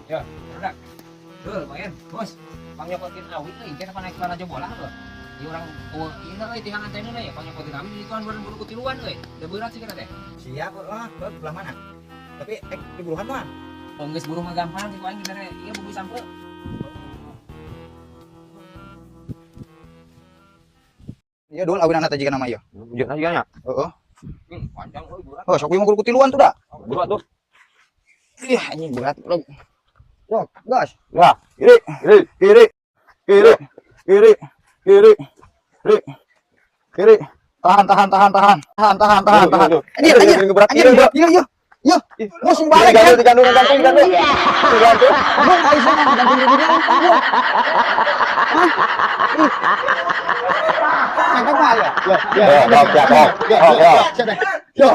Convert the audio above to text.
Ya, udah. Tuh, lumayan. Bos, Bang nyopotin awit nih, kita naik celana aja bola loh. Di orang tua ini euy tiang antena ya, Bang nyopotin awit itu kan baru kutiluan euy. Udah berat sih kata teh. Siap lah, ke belah mana? Tapi di buluhan mah. Oh, geus buru mah gampang sih paling kita ieu buku sample. Iya dul awin anak tajikan nama ieu. Jeung aja nya. Heeh. Panjang euy berat. Oh, sok ieu mah kutiluan tuh dah. Berat tuh. Ih, anjing berat, bro. Yo, gas. Ya, kiri, kiri, kiri, kiri, kiri, kiri, kiri, kiri. Tahan. Ini anjing berat. Iya. Yo, musim balik kan. Digantung. Belum kali sana gantung dulu. Angkat mah ya. Yo,